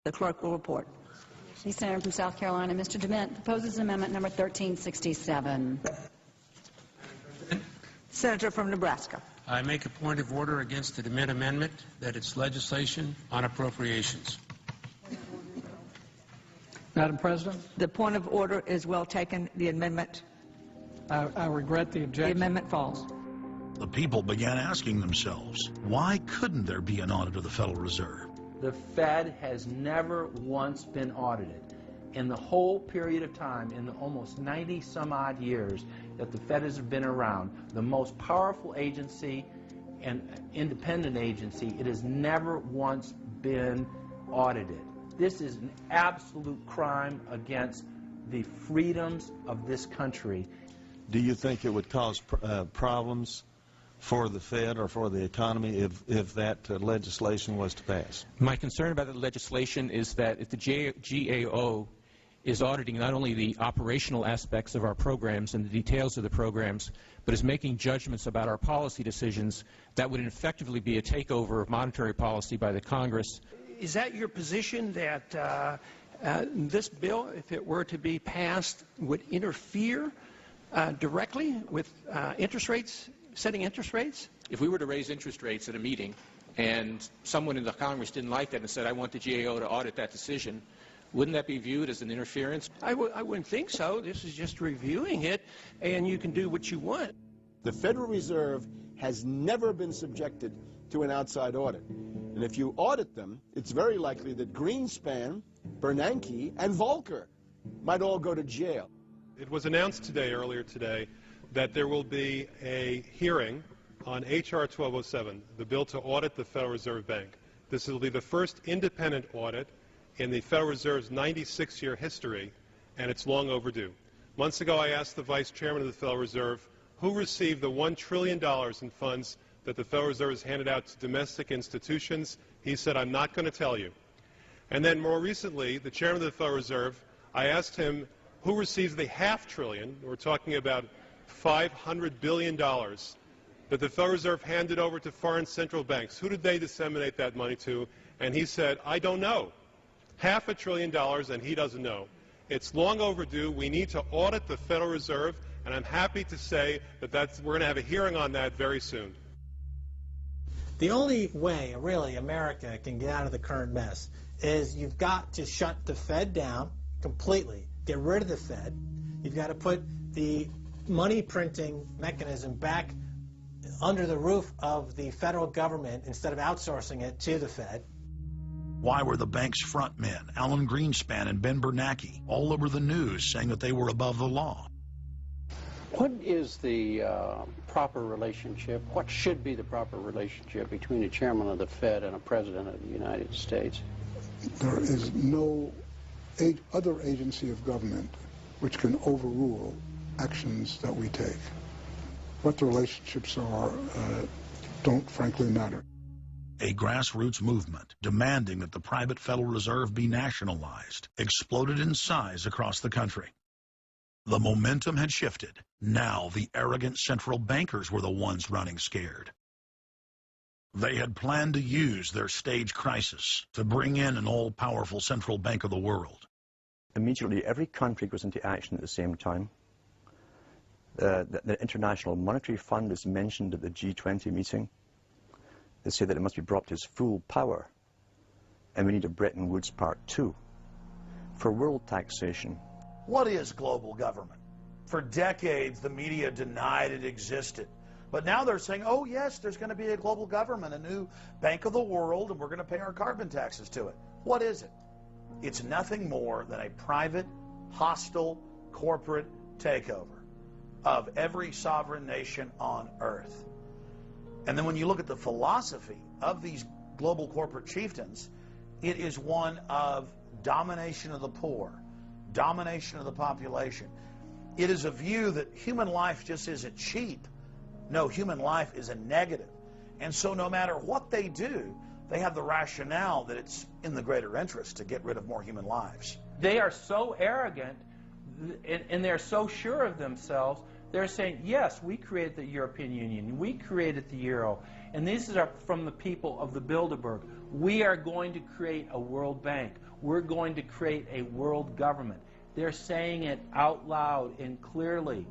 The clerk will report. The Senator from South Carolina, Mr. DeMint, proposes amendment number 1367. Senator from Nebraska. I make a point of order against the DeMint amendment that it's legislation on appropriations. Madam President, The point of order is well taken. The amendment, I regret the objection. the amendment falls. The people began asking themselves, why couldn't there be an audit of the Federal Reserve? The Fed has never once been audited. In the whole period of time, in the almost 90-some-odd years that the Fed has been around, the most powerful agency and independent agency, it has never once been audited. This is an absolute crime against the freedoms of this country. Do you think it would cause problems for the Fed or for the economy if that legislation was to pass? My concern about the legislation is that if the GAO is auditing not only the operational aspects of our programs and the details of the programs, but is making judgments about our policy decisions, that would effectively be a takeover of monetary policy by the Congress. Is that your position, that this bill, if it were to be passed, would interfere directly with interest rates, setting interest rates? If we were to raise interest rates at a meeting and someone in the Congress didn't like that and said, I want the GAO to audit that decision, wouldn't that be viewed as an interference? I wouldn't think so. This is just reviewing it, and you can do what you want. The Federal Reserve has never been subjected to an outside audit. And if you audit them, it's very likely that Greenspan, Bernanke, and Volcker might all go to jail. It was announced earlier today, that there will be a hearing on H.R. 1207, the bill to audit the Federal Reserve Bank. This will be the first independent audit in the Federal Reserve's 96-year history, and it's long overdue. Months ago, I asked the Vice Chairman of the Federal Reserve who received the $1 trillion in funds that the Federal Reserve has handed out to domestic institutions. He said, I'm not going to tell you. And then more recently, the Chairman of the Federal Reserve, I asked him who receives the $500 billion, we're talking about $500 billion, that the Federal Reserve handed over to foreign central banks. Who did they disseminate that money to? And he said, I don't know. $500 billion, and he doesn't know. It's long overdue. We need to audit the Federal Reserve, and I'm happy to say that we're going to have a hearing on that very soon. The only way, really, America can get out of the current mess is you've got to shut the Fed down completely, get rid of the Fed. You've got to put the money printing mechanism back under the roof of the federal government instead of outsourcing it to the Fed. Why were the bank's front men, Alan Greenspan and Ben Bernanke, all over the news saying that they were above the law? What is the proper relationship, what should be the proper relationship between a chairman of the Fed and a president of the United States? There is no other agency of government which can overrule actions that we take. What the relationships are don't frankly matter. A grassroots movement demanding that the private Federal Reserve be nationalized exploded in size across the country. The momentum had shifted. Now the arrogant central bankers were the ones running scared. They had planned to use their stage crisis to bring in an all-powerful central bank of the world. Immediately, every country goes into action at the same time. The International Monetary Fund is mentioned at the G20 meeting. They say that it must be brought to its full power, and we need a Bretton Woods Part 2 for world taxation. What is global government? For decades, the media denied it existed. But now they're saying, oh yes, there's going to be a global government, a new bank of the world, and we're going to pay our carbon taxes to it. What is it? It's nothing more than a private, hostile, corporate takeover of every sovereign nation on earth. And then when you look at the philosophy of these global corporate chieftains, it is one of domination of the poor, domination of the population. It is a view that human life just isn't cheap. No, human life is a negative. And so no matter what they do, they have the rationale that it's in the greater interest to get rid of more human lives. They are so arrogant and they're so sure of themselves. They're saying, yes, we created the European Union, we created the Euro, and these are from the people of the Bilderberg. We are going to create a world bank. we're going to create a world government. They're saying it out loud and clearly.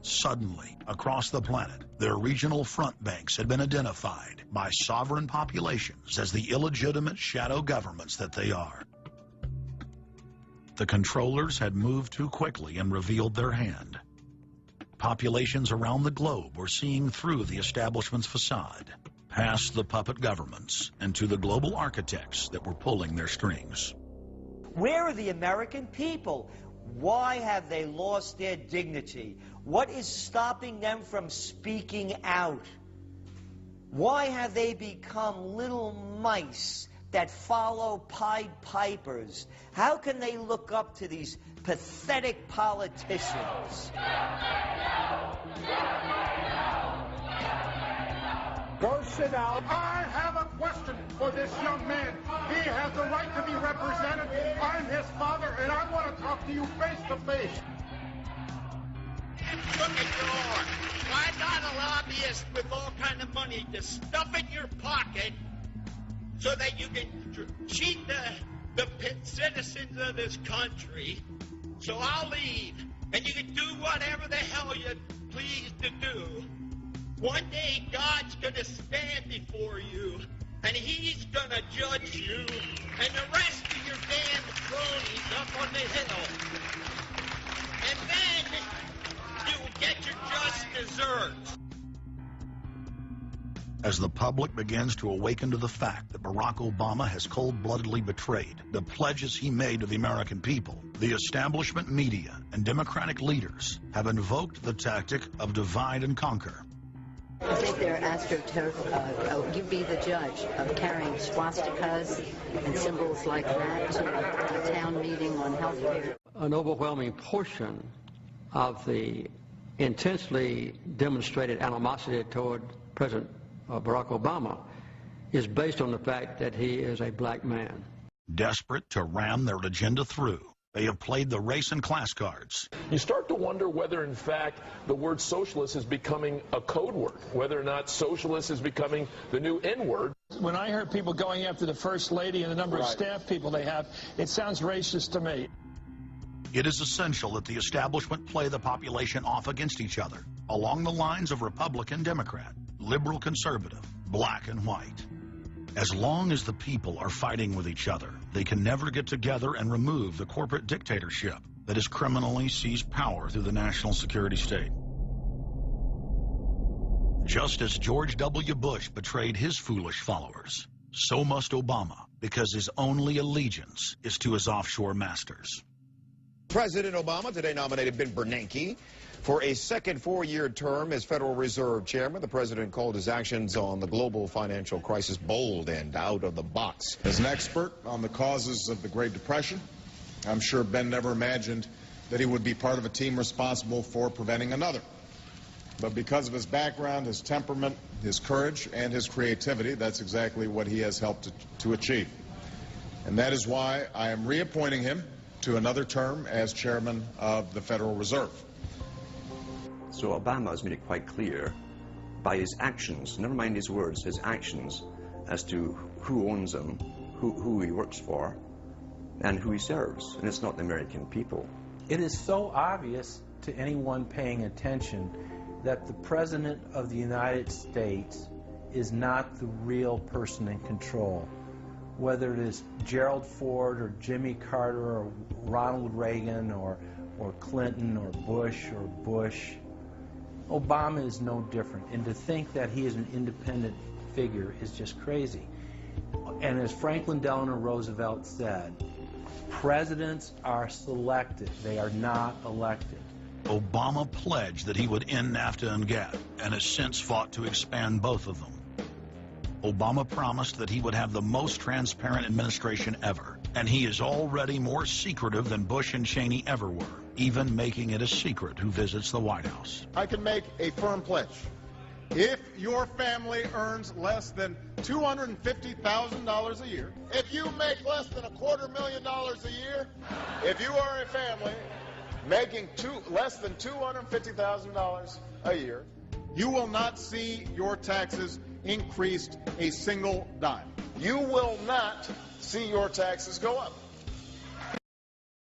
Suddenly, across the planet, their regional front banks had been identified by sovereign populations as the illegitimate shadow governments that they are. The controllers had moved too quickly and revealed their hand. Populations around the globe were seeing through the establishment's facade, past the puppet governments, and to the global architects that were pulling their strings. Where are the American people? Why have they lost their dignity? What is stopping them from speaking out? Why have they become little mice that follow Pied Pipers? How can they look up to these pathetic politicians? Go sit down. I have a question for this young man. He has the right to be represented. I'm his father, and I want to talk to you face to face. Look at your arm. Why not a lobbyist with all kind of money to stuff in your pocket so that you can cheat the citizens of this country? So I'll leave, and you can do whatever the hell you please to do. One day God's going to stand before you, and he's going to judge you and the rest of your damn cronies up on the hill. And then you will get your just desserts. As the public begins to awaken to the fact that Barack Obama has cold-bloodedly betrayed the pledges he made to the American people, the establishment media and Democratic leaders have invoked the tactic of divide and conquer. I think they're you be the judge of carrying swastikas and symbols like that to a town meeting on health care. An overwhelming portion of the intensely demonstrated animosity toward President Barack Obama is based on the fact that he is a black man. Desperate to ram their agenda through, they have played the race and class cards. You start to wonder whether, in fact, the word socialist is becoming a code word, whether or not socialist is becoming the new N-word. When I heard people going after the First Lady and the number of staff people they have, it sounds racist to me. It is essential that the establishment play the population off against each other, along the lines of Republican, Democrat, liberal, conservative, black and white. As long as the people are fighting with each other, they can never get together and remove the corporate dictatorship that has criminally seized power through the national security state. Just as George W. Bush betrayed his foolish followers, so must Obama, because his only allegiance is to his offshore masters. President Obama today nominated Ben Bernanke for a second four-year term as Federal Reserve Chairman. The president called his actions on the global financial crisis bold and out of the box. As an expert on the causes of the Great Depression, I'm sure Ben never imagined that he would be part of a team responsible for preventing another. But because of his background, his temperament, his courage, and his creativity, that's exactly what he has helped to achieve. And that is why I am reappointing him to another term as chairman of the Federal Reserve. So Obama has made it quite clear by his actions, never mind his words, his actions, as to who owns him, who he works for, and who he serves. And it's not the American people. It is so obvious to anyone paying attention that the President of the United States is not the real person in control. Whether it is Gerald Ford or Jimmy Carter or Ronald Reagan or Clinton or Bush or Bush, Obama is no different. And to think that he is an independent figure is just crazy. And as Franklin Delano Roosevelt said, presidents are selected. They are not elected. Obama pledged that he would end NAFTA and GATT, and has since fought to expand both of them. Obama promised that he would have the most transparent administration ever, and he is already more secretive than Bush and Cheney ever were, even making it a secret who visits the White House. I can make a firm pledge. If your family earns less than $250,000 a year, if you make less than $250,000 a year, if you are a family making less than $250,000 a year, you will not see your taxes increased a single dime. You will not see your taxes go up.